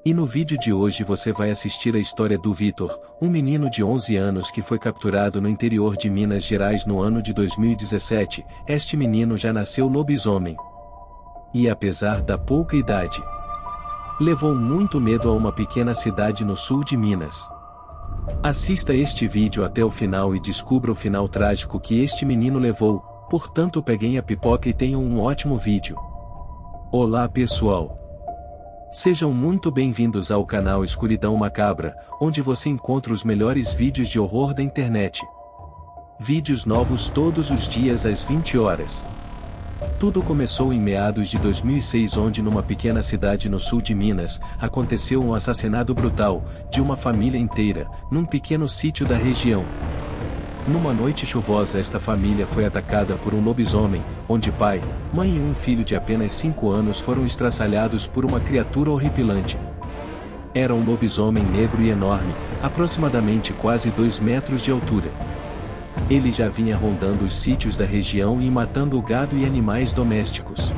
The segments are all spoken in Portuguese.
E no vídeo de hoje você vai assistir a história do Vitor, um menino de 11 anos que foi capturado no interior de Minas Gerais no ano de 2017. Este menino já nasceu lobisomem. E apesar da pouca idade, levou muito medo a uma pequena cidade no sul de Minas. Assista este vídeo até o final e descubra o final trágico que este menino levou, portanto peguem a pipoca e tenham um ótimo vídeo. Olá pessoal! Sejam muito bem-vindos ao canal Escuridão Macabra, onde você encontra os melhores vídeos de horror da internet. Vídeos novos todos os dias às 20 horas. Tudo começou em meados de 2006, onde numa pequena cidade no sul de Minas, aconteceu um assassinato brutal, de uma família inteira, num pequeno sítio da região. Numa noite chuvosa, esta família foi atacada por um lobisomem, onde pai, mãe e um filho de apenas 5 anos foram estraçalhados por uma criatura horripilante. Era um lobisomem negro e enorme, aproximadamente quase 2 metros de altura. Ele já vinha rondando os sítios da região e matando o gado e animais domésticos.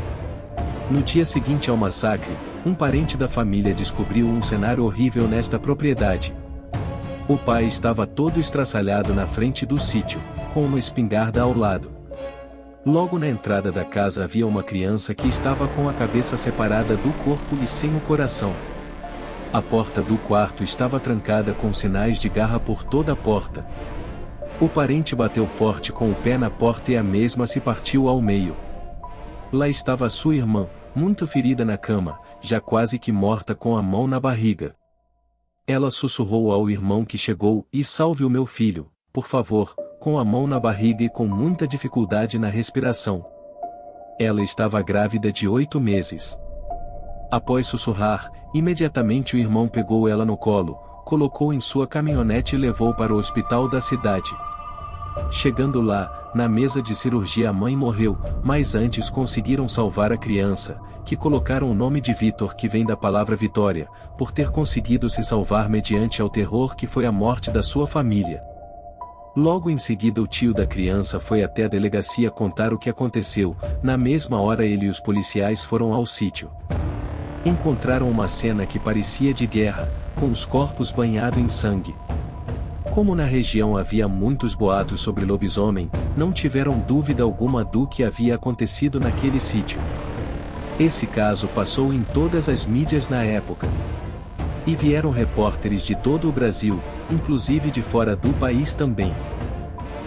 No dia seguinte ao massacre, um parente da família descobriu um cenário horrível nesta propriedade. O pai estava todo estraçalhado na frente do sítio, com uma espingarda ao lado. Logo na entrada da casa havia uma criança que estava com a cabeça separada do corpo e sem o coração. A porta do quarto estava trancada com sinais de garra por toda a porta. O parente bateu forte com o pé na porta e a mesma se partiu ao meio. Lá estava sua irmã, muito ferida na cama, já quase que morta, com a mão na barriga. Ela sussurrou ao irmão que chegou: "E salve o meu filho, por favor", com a mão na barriga e com muita dificuldade na respiração. Ela estava grávida de 8 meses. Após sussurrar, imediatamente o irmão pegou ela no colo, colocou em sua caminhonete e levou para o hospital da cidade. Chegando lá, na mesa de cirurgia, a mãe morreu, mas antes conseguiram salvar a criança, que colocaram o nome de Vitor, que vem da palavra vitória, por ter conseguido se salvar mediante ao terror que foi a morte da sua família. Logo em seguida o tio da criança foi até a delegacia contar o que aconteceu. Na mesma hora ele e os policiais foram ao sítio. Encontraram uma cena que parecia de guerra, com os corpos banhados em sangue. Como na região havia muitos boatos sobre lobisomem, não tiveram dúvida alguma do que havia acontecido naquele sítio. Esse caso passou em todas as mídias na época. E vieram repórteres de todo o Brasil, inclusive de fora do país também.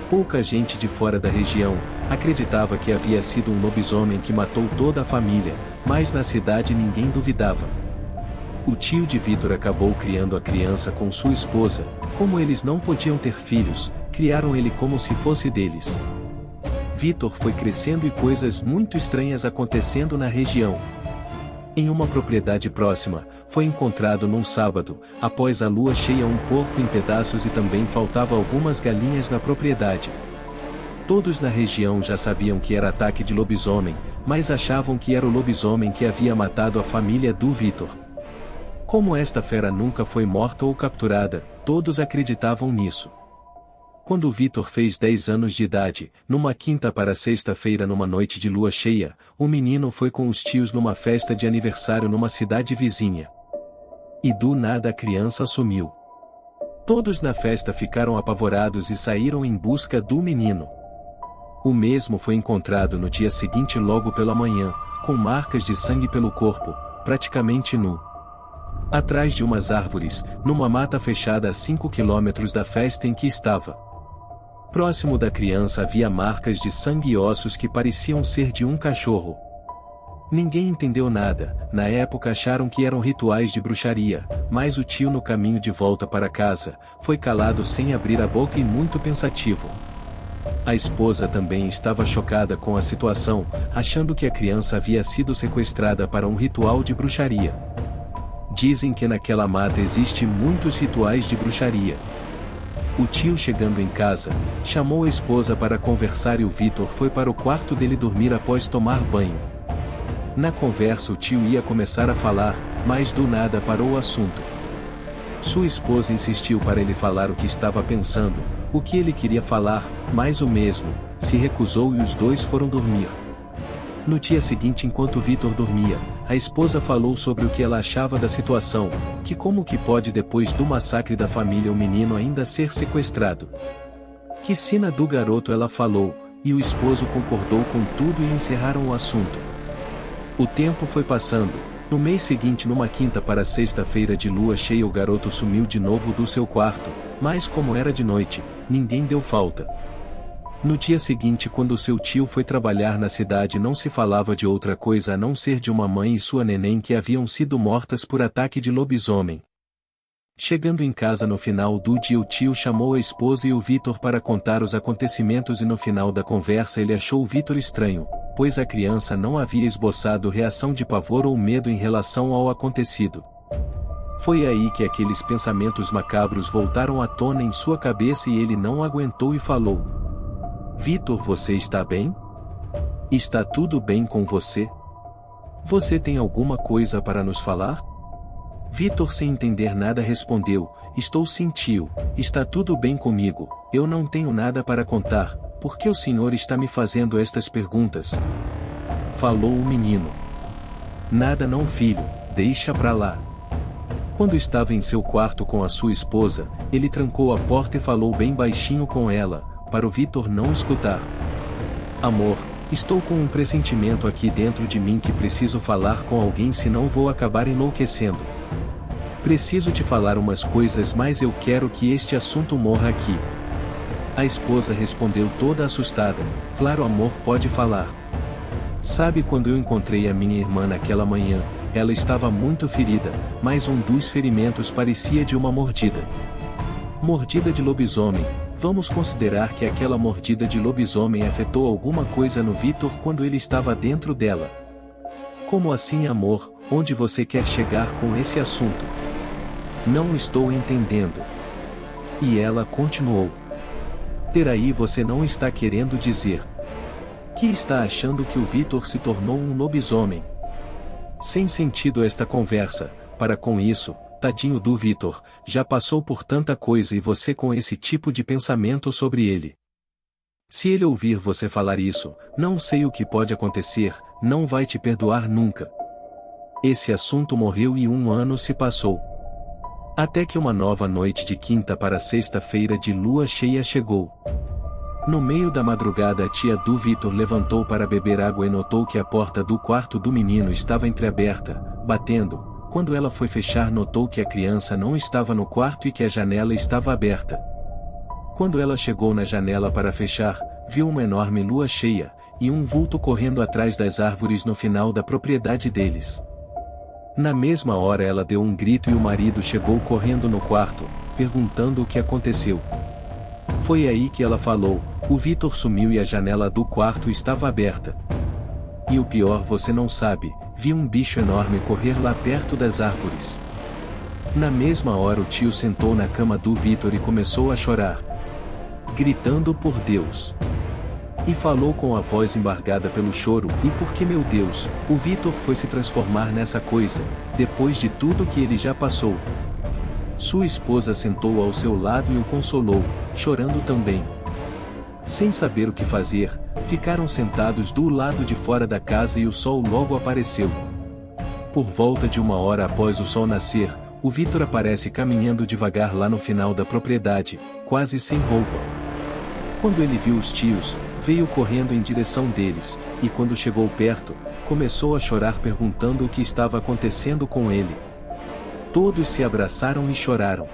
Pouca gente de fora da região acreditava que havia sido um lobisomem que matou toda a família, mas na cidade ninguém duvidava. O tio de Vitor acabou criando a criança com sua esposa. Como eles não podiam ter filhos, criaram ele como se fosse deles. Vitor foi crescendo e coisas muito estranhas acontecendo na região. Em uma propriedade próxima, foi encontrado num sábado, após a lua cheia, um porco em pedaços e também faltavam algumas galinhas na propriedade. Todos na região já sabiam que era ataque de lobisomem, mas achavam que era o lobisomem que havia matado a família do Vitor. Como esta fera nunca foi morta ou capturada, todos acreditavam nisso. Quando Vitor fez 10 anos de idade, numa quinta para sexta-feira numa noite de lua cheia, o menino foi com os tios numa festa de aniversário numa cidade vizinha. E do nada a criança sumiu. Todos na festa ficaram apavorados e saíram em busca do menino. O mesmo foi encontrado no dia seguinte logo pela manhã, com marcas de sangue pelo corpo, praticamente nu. Atrás de umas árvores, numa mata fechada a 5 quilômetros da festa em que estava. Próximo da criança havia marcas de sangue e ossos que pareciam ser de um cachorro. Ninguém entendeu nada. Na época acharam que eram rituais de bruxaria, mas o tio, no caminho de volta para casa, foi calado sem abrir a boca e muito pensativo. A esposa também estava chocada com a situação, achando que a criança havia sido sequestrada para um ritual de bruxaria. Dizem que naquela mata existem muitos rituais de bruxaria. O tio, chegando em casa, chamou a esposa para conversar e o Vitor foi para o quarto dele dormir após tomar banho. Na conversa o tio ia começar a falar, mas do nada parou o assunto. Sua esposa insistiu para ele falar o que estava pensando, o que ele queria falar, mas o mesmo se recusou e os dois foram dormir. No dia seguinte, enquanto Vitor dormia, a esposa falou sobre o que ela achava da situação, que como que pode depois do massacre da família o menino ainda ser sequestrado. Que sina do garoto ela falou, e o esposo concordou com tudo e encerraram o assunto. O tempo foi passando. No mês seguinte, numa quinta para sexta-feira de lua cheia, o garoto sumiu de novo do seu quarto, mas como era de noite, ninguém deu falta. No dia seguinte, quando seu tio foi trabalhar na cidade, não se falava de outra coisa a não ser de uma mãe e sua neném que haviam sido mortas por ataque de lobisomem. Chegando em casa no final do dia, o tio chamou a esposa e o Vitor para contar os acontecimentos e no final da conversa ele achou o Vitor estranho, pois a criança não havia esboçado reação de pavor ou medo em relação ao acontecido. Foi aí que aqueles pensamentos macabros voltaram à tona em sua cabeça e ele não aguentou e falou: Vitor, você está bem? Está tudo bem com você? Você tem alguma coisa para nos falar? Vitor, sem entender nada, respondeu: Estou sim, tio, está tudo bem comigo, eu não tenho nada para contar, por que o senhor está me fazendo estas perguntas? Falou o menino. Nada não, filho, deixa pra lá. Quando estava em seu quarto com a sua esposa, ele trancou a porta e falou bem baixinho com ela, para o Vitor não escutar. Amor, estou com um pressentimento aqui dentro de mim que preciso falar com alguém, senão vou acabar enlouquecendo. Preciso te falar umas coisas, mas eu quero que este assunto morra aqui. A esposa respondeu toda assustada: Claro, amor, pode falar. Sabe, quando eu encontrei a minha irmã naquela manhã, ela estava muito ferida, mas um dos ferimentos parecia de uma mordida. Mordida de lobisomem. Vamos considerar que aquela mordida de lobisomem afetou alguma coisa no Vitor quando ele estava dentro dela. Como assim, amor? Onde você quer chegar com esse assunto? Não estou entendendo. E ela continuou: Peraí, você não está querendo dizer que está achando que o Vitor se tornou um lobisomem? Sem sentido esta conversa, para com isso, tadinho do Vitor, já passou por tanta coisa e você com esse tipo de pensamento sobre ele. Se ele ouvir você falar isso, não sei o que pode acontecer, não vai te perdoar nunca. Esse assunto morreu e 1 ano se passou. Até que uma nova noite de quinta para sexta-feira de lua cheia chegou. No meio da madrugada, a tia do Vitor levantou para beber água e notou que a porta do quarto do menino estava entreaberta, batendo. Quando ela foi fechar, notou que a criança não estava no quarto e que a janela estava aberta. Quando ela chegou na janela para fechar, viu uma enorme lua cheia, e um vulto correndo atrás das árvores no final da propriedade deles. Na mesma hora ela deu um grito e o marido chegou correndo no quarto, perguntando o que aconteceu. Foi aí que ela falou: o Vitor sumiu e a janela do quarto estava aberta. E o pior, você não sabe, vi um bicho enorme correr lá perto das árvores. Na mesma hora o tio sentou na cama do Vitor e começou a chorar, gritando por Deus. E falou com a voz embargada pelo choro: e por que, meu Deus, o Vitor foi se transformar nessa coisa, depois de tudo que ele já passou? Sua esposa sentou ao seu lado e o consolou, chorando também. Sem saber o que fazer, ficaram sentados do lado de fora da casa e o sol logo apareceu. Por volta de 1 hora após o sol nascer, o Vitor aparece caminhando devagar lá no final da propriedade, quase sem roupa. Quando ele viu os tios, veio correndo em direção deles, e quando chegou perto, começou a chorar perguntando o que estava acontecendo com ele. Todos se abraçaram e choraram.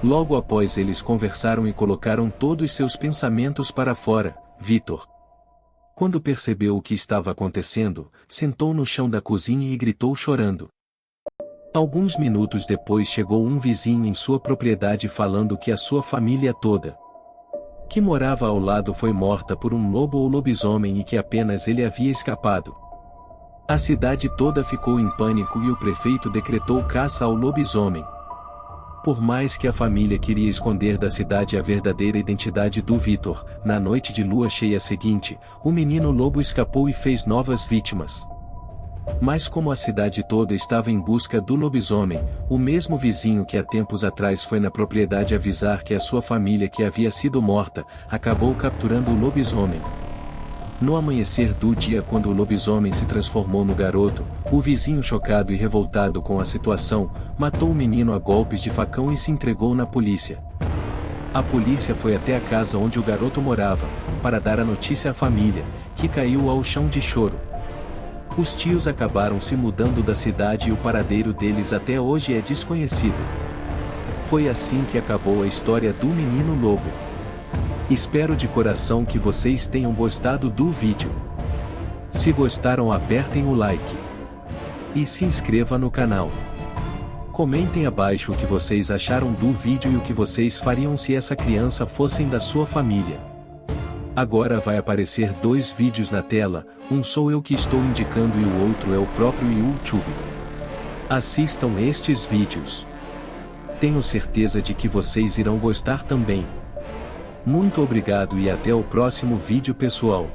Logo após eles conversaram e colocaram todos seus pensamentos para fora. Vitor, quando percebeu o que estava acontecendo, sentou no chão da cozinha e gritou chorando. Alguns minutos depois chegou um vizinho em sua propriedade falando que a sua família toda, que morava ao lado, foi morta por um lobo ou lobisomem e que apenas ele havia escapado. A cidade toda ficou em pânico e o prefeito decretou caça ao lobisomem. Por mais que a família queria esconder da cidade a verdadeira identidade do Vitor, na noite de lua cheia seguinte, o menino lobo escapou e fez novas vítimas. Mas como a cidade toda estava em busca do lobisomem, o mesmo vizinho que há tempos atrás foi na propriedade avisar que a sua família que havia sido morta, acabou capturando o lobisomem. No amanhecer do dia, quando o lobisomem se transformou no garoto, o vizinho, chocado e revoltado com a situação, matou o menino a golpes de facão e se entregou na polícia. A polícia foi até a casa onde o garoto morava, para dar a notícia à família, que caiu ao chão de choro. Os tios acabaram se mudando da cidade e o paradeiro deles até hoje é desconhecido. Foi assim que acabou a história do menino lobo. Espero de coração que vocês tenham gostado do vídeo. Se gostaram, apertem o like. E se inscreva no canal. Comentem abaixo o que vocês acharam do vídeo e o que vocês fariam se essa criança fossem da sua família. Agora vai aparecer 2 vídeos na tela, um sou eu que estou indicando e o outro é o próprio YouTube. Assistam estes vídeos. Tenho certeza de que vocês irão gostar também. Muito obrigado e até o próximo vídeo, pessoal.